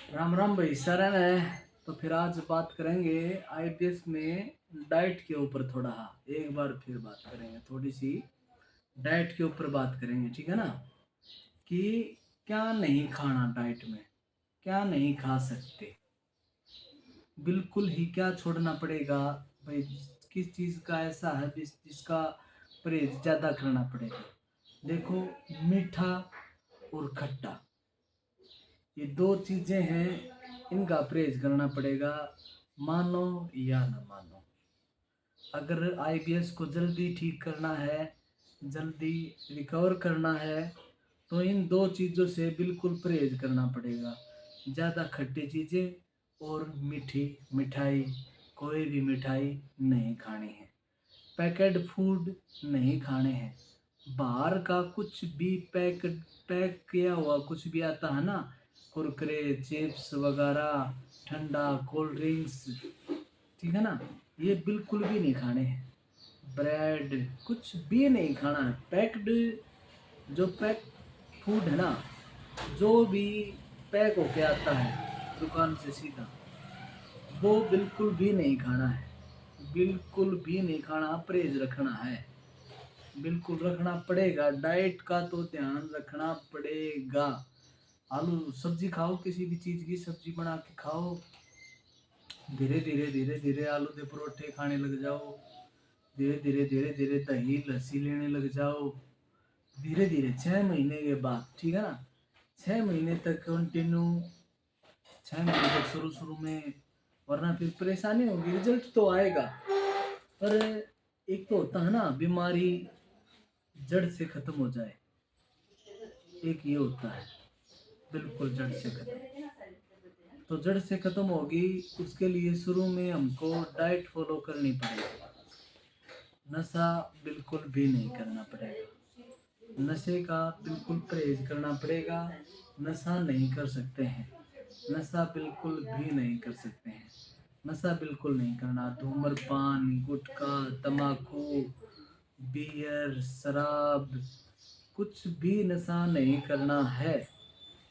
राम राम भाई सरन है। तो फिर आज बात करेंगे आईपीएस में डाइट के ऊपर थोड़ा। एक बार फिर बात करेंगे थोड़ी सी डाइट के ऊपर बात करेंगे, ठीक है ना। कि क्या नहीं खाना डाइट में, क्या नहीं खा सकते, बिल्कुल ही क्या छोड़ना पड़ेगा भाई। किस चीज़ का ऐसा है जिसका परहेज ज़्यादा करना पड़ेगा। देखो, मीठा और खट्टा, ये दो चीज़ें हैं, इनका परहेज करना पड़ेगा, मानो या ना मानो। अगर आईबीएस को जल्दी ठीक करना है, जल्दी रिकवर करना है, तो इन दो चीज़ों से बिल्कुल परहेज करना पड़ेगा। ज़्यादा खट्टी चीज़ें और मीठी मिठाई, कोई भी मिठाई नहीं खानी है। पैकेट फूड नहीं खाने हैं। बाहर का कुछ भी पैक किया हुआ कुछ भी आता है ना, कुरकुरे चिप्स वगैरह, ठंडा कोल्ड ड्रिंक्स, ठीक है ना, ये बिल्कुल भी नहीं खाने हैं। ब्रेड कुछ भी नहीं खाना है। पैक्ड, जो पैक फूड है ना, जो भी पैक होके आता है दुकान से सीधा, वो बिल्कुल भी नहीं खाना है। बिल्कुल भी नहीं खाना, परहेज रखना है। बिल्कुल रखना पड़ेगा, डाइट का तो ध्यान रखना पड़ेगा। आलू सब्जी खाओ, किसी भी चीज़ की सब्जी बना के खाओ। धीरे धीरे आलू के परोठे खाने लग जाओ। धीरे धीरे दही लस्सी लेने लग जाओ। धीरे धीरे 6 महीने के बाद, ठीक है ना, 6 महीने तक कंटिन्यू, 6 महीने तक शुरू शुरू में, वरना फिर परेशानी होगी। रिजल्ट तो आएगा, पर एक तो होता है ना बीमारी जड़ से खत्म हो जाए, एक ये होता है बिल्कुल जड़ से खत्म। तो जड़ से खत्म होगी, उसके लिए शुरू में हमको डाइट फॉलो करनी पड़ेगी। नशा बिल्कुल भी नहीं करना पड़ेगा, नशे का बिल्कुल परहेज करना पड़ेगा। नशा नहीं कर सकते हैं, नशा बिल्कुल भी नहीं कर सकते हैं। नशा बिल्कुल नहीं करना। धूम्रपान, गुटखा, तम्बाकू, बियर, शराब, कुछ भी नशा नहीं करना है।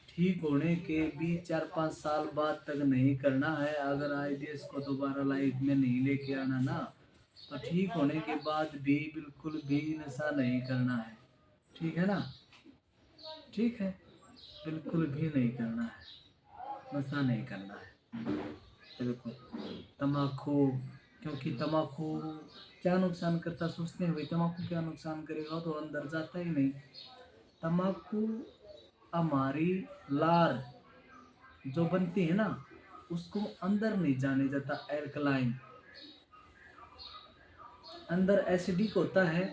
ठीक होने के भी 4-5 साल बाद तक नहीं करना है। अगर आईबीएस को दोबारा लाइफ में नहीं लेके आना ना, तो ठीक होने के बाद भी बिल्कुल भी नशा नहीं करना है, ठीक है ना। ठीक है, बिल्कुल भी नहीं करना है, नशा नहीं करना है। बिल्कुल। तम्बाकू, क्योंकि तम्बाकू क्या नुकसान करता, सोचते हैं भाई तम्बाकू क्या नुकसान करेगा, तो अंदर जाता ही नहीं। तम्बाकू हमारी लार जो बनती है ना, उसको अंदर नहीं जाने देता। एल्कलाइन, अंदर एसिडिक होता है,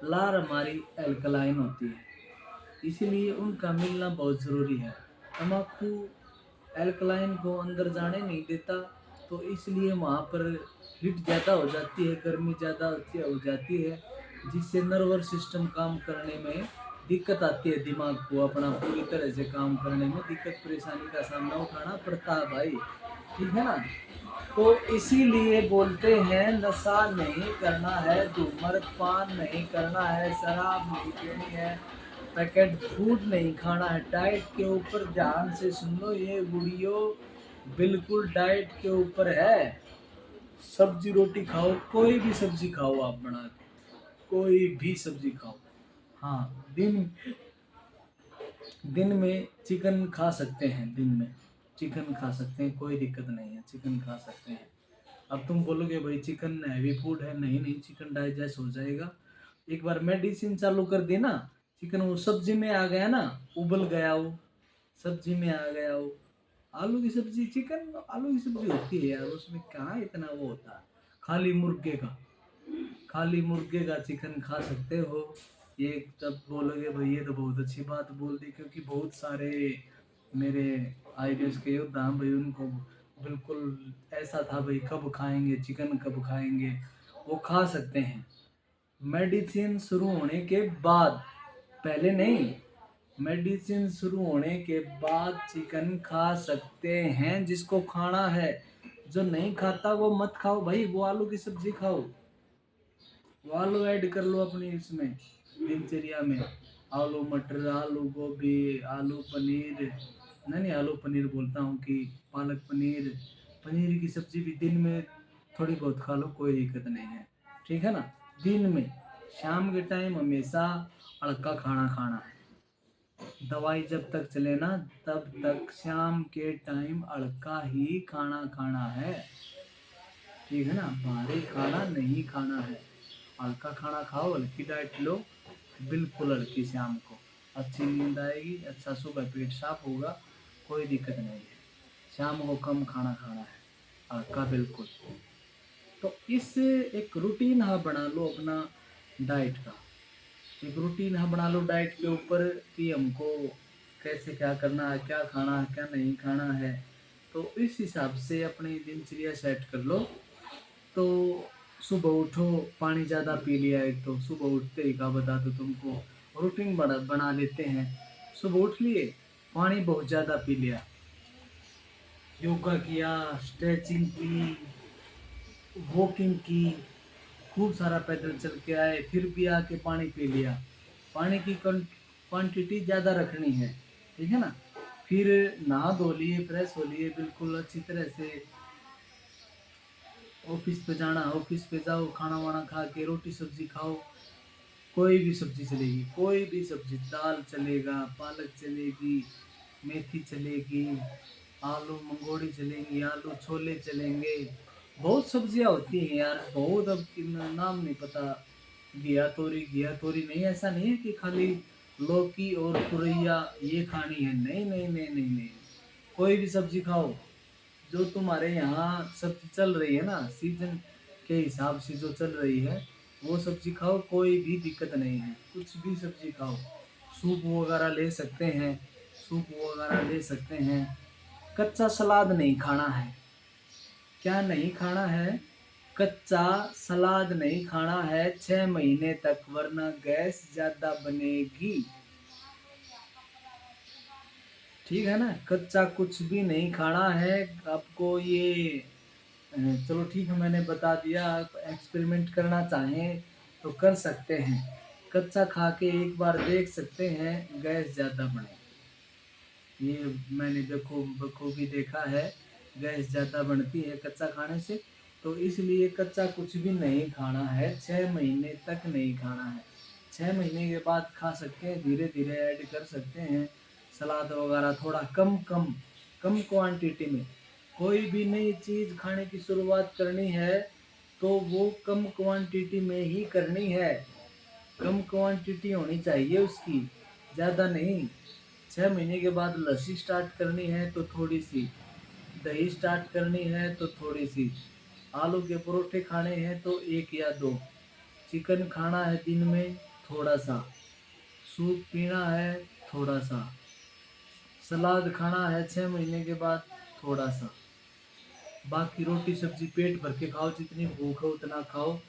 लार हमारी एल्कलाइन होती है, इसीलिए उनका मिलना बहुत ज़रूरी है। तम्बाकू एल्कलाइन को अंदर जाने नहीं देता, तो इसलिए वहाँ पर हीट ज़्यादा हो जाती है, गर्मी ज़्यादा हो जाती है, जिससे नर्वस सिस्टम काम करने में दिक्कत आती है। दिमाग को अपना पूरी तरह से काम करने में दिक्कत परेशानी का सामना उठाना पड़ता है भाई, ठीक है ना। तो इसीलिए बोलते हैं नशा नहीं करना है, धूम्रपान नहीं करना है, शराब नहीं पीनी है, पैकेट फूड नहीं खाना है। डाइट के ऊपर ध्यान से सुन लो, ये वीडियो बिल्कुल डाइट के ऊपर है। सब्जी रोटी खाओ, कोई भी सब्जी खाओ आप बना के, कोई भी सब्जी खाओ। हाँ, दिन दिन में चिकन खा सकते हैं, दिन में चिकन खा सकते हैं, कोई दिक्कत नहीं है, चिकन खा सकते हैं। अब तुम बोलोगे भाई चिकन हैवी फूड है, नहीं नहीं, चिकन डाइजेस्ट हो जाएगा। एक बार मेडिसिन चालू कर दी ना, चिकन वो सब्जी में आ गया ना, उबल गया वो, सब्जी में आ गया वो। आलू की सब्जी, चिकन आलू की सब्जी होती है यार, उसमें कहाँ इतना वो होता है। खाली मुर्गे का, खाली मुर्गे का चिकन खा सकते हो। ये तब बोलोगे भाई ये तो बहुत अच्छी बात बोल दी, क्योंकि बहुत सारे मेरे आईडीएस के योद्धा हैं भाई, उनको बिल्कुल ऐसा था भाई कब खाएंगे चिकन, कब खाएंगे। वो खा सकते हैं मेडिसिन शुरू होने के बाद, पहले नहीं। मेडिसिन शुरू होने के बाद चिकन खा सकते हैं, जिसको खाना है। जो नहीं खाता वो मत खाओ भाई, वो आलू की सब्जी खाओ, वो आलू ऐड कर लो अपनी इसमें दिनचर्या में। आलू मटर, आलू गोभी, आलू पनीर, नहीं आलू पनीर बोलता हूँ कि पालक पनीर, पनीर की सब्जी भी दिन में थोड़ी बहुत खा लो, कोई दिक्कत नहीं है, ठीक है ना। दिन में, शाम के टाइम हमेशा हल्का खाना खाना है। दवाई जब तक चले ना तब तक शाम के टाइम हल्का ही खाना खाना है, ठीक है ना। भारी खाना नहीं खाना है, हल्का खाना खाओ, हल्की डाइट लो, बिल्कुल हल्की। शाम को अच्छी नींद आएगी, अच्छा सुबह पेट साफ होगा, कोई दिक्कत नहीं है। शाम को कम खाना खाना है, हल्का बिल्कुल। तो इस एक रूटीन हाँ बना लो अपना डाइट का, एक रूटीन हाँ बना लो डाइट के ऊपर कि हमको कैसे क्या करना है, क्या खाना है क्या नहीं खाना है। तो इस हिसाब से अपनी दिनचर्या सेट कर लो। तो सुबह उठो, पानी ज़्यादा पी लिया, एक तो सुबह उठते ही का बता दो तुमको, रूटीन बना बना लेते हैं। सुबह उठ लिए, पानी बहुत ज़्यादा पी लिया, योगा किया, स्ट्रेचिंग की, वॉकिंग की, खूब सारा पैदल चल के आए, फिर भी आके पानी पी लिया। पानी की क्वांटिटी ज़्यादा रखनी है, ठीक है ना। फिर नहा धो लिए, फ्रेश हो लिए बिल्कुल अच्छी तरह से, ऑफिस पे जाना, ऑफिस पे जाओ, खाना वाना खा के रोटी सब्जी खाओ, कोई भी सब्जी चलेगी, कोई भी सब्जी, दाल चलेगा, पालक चलेगी, मेथी चलेगी, आलू मंगोड़ी चलेंगी, आलू छोले चलेंगे। बहुत सब्जियां होती हैं यार, बहुत, अब नाम नहीं पता। घिया तोरी नहीं, ऐसा नहीं है कि खाली लौकी और तुरैया ये खानी है, नहीं नहीं नहीं नहीं नहीं, कोई भी सब्जी खाओ। जो तुम्हारे यहाँ सब्जी चल रही है ना, सीजन के हिसाब से जो चल रही है वो सब्जी खाओ, कोई भी दिक्कत नहीं है, कुछ भी सब्जी खाओ। सूप वगैरह ले सकते हैं, सूप वगैरह ले सकते हैं। कच्चा सलाद नहीं खाना है, क्या नहीं खाना है, कच्चा सलाद नहीं खाना है 6 महीने तक, वरना गैस ज़्यादा बनेगी, ठीक है ना। कच्चा कुछ भी नहीं खाना है आपको ये। चलो ठीक है, मैंने बता दिया, आप एक्सपेरिमेंट करना चाहें तो कर सकते हैं, कच्चा खा के एक बार देख सकते हैं, गैस ज़्यादा बने, ये मैंने देखो बखूबी देखा है, गैस ज़्यादा बनती है कच्चा खाने से। तो इसलिए कच्चा कुछ भी नहीं खाना है, 6 महीने तक नहीं खाना है। 6 महीने के बाद खा सकते हैं, धीरे धीरे ऐड कर सकते हैं सलाद वगैरह, थोड़ा कम कम कम क्वांटिटी में। कोई भी नई चीज़ खाने की शुरुआत करनी है तो वो कम क्वांटिटी में ही करनी है, कम क्वांटिटी होनी चाहिए उसकी, ज़्यादा नहीं। 6 महीने के बाद लस्सी स्टार्ट करनी है तो थोड़ी सी, दही स्टार्ट करनी है तो थोड़ी सी, आलू के परोठे खाने हैं तो एक या दो, चिकन खाना है दिन में थोड़ा सा, सूप पीना है थोड़ा सा, सलाद खाना है 6 महीने के बाद थोड़ा सा, बाकी रोटी सब्जी पेट भर के खाओ, जितनी भूख हो उतना खाओ।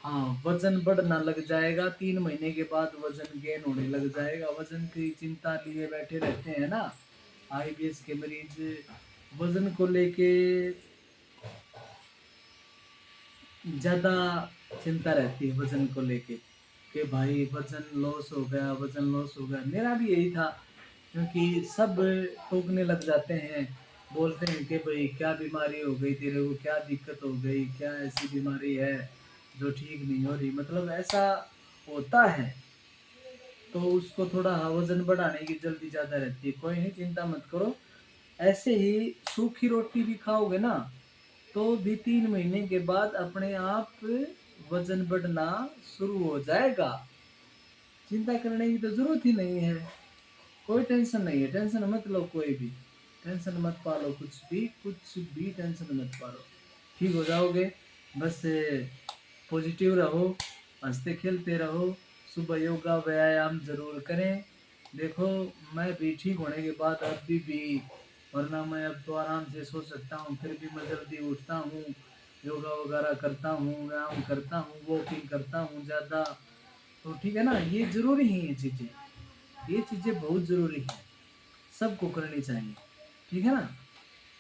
हाँ, वजन बढ़ना लग जाएगा 3 महीने के बाद, वजन गेन होने लग जाएगा, वजन की चिंता लिए बैठे रहते हैं ना आईबीएस के मरीज, वजन को लेके ज़्यादा चिंता रहती है, वजन को लेके कि भाई वजन लॉस हो गया, वजन लॉस हो गया। मेरा भी यही था, क्योंकि सब टोकने लग जाते हैं, बोलते हैं कि भाई क्या बीमारी हो गई तेरे को, क्या दिक्कत हो गई, क्या ऐसी बीमारी है जो ठीक नहीं हो रही, मतलब ऐसा होता है। तो उसको थोड़ा वजन बढ़ाने की जल्दी ज़्यादा रहती है, कोई नहीं चिंता मत करो। ऐसे ही सूखी रोटी भी खाओगे ना तो भी 3 महीने के बाद अपने आप वजन बढ़ना शुरू हो जाएगा, चिंता करने की तो जरूरत ही नहीं है, कोई टेंशन नहीं है, टेंशन मत लो, कोई भी टेंशन मत पालो, कुछ भी टेंशन मत पालो, ठीक हो जाओगे। बस पॉजिटिव रहो, हंसते खेलते रहो, सुबह योगा व्यायाम जरूर करें। देखो, मैं भी ठीक होने के बाद अभी भी, वरना मैं अब तो आराम से सो सकता हूँ, फिर भी मैं जल्दी उठता हूँ, योगा वगैरह करता हूँ, व्यायाम करता हूँ, वॉकिंग करता हूँ ज़्यादा। तो ठीक है ना, ये ज़रूरी है, ये चीज़ें बहुत ज़रूरी है, सबको करनी चाहिए, ठीक है ना।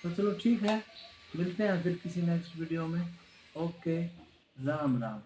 तो चलो ठीक है, मिलते हैं फिर किसी नेक्स्ट वीडियो में। ओके, राम राम।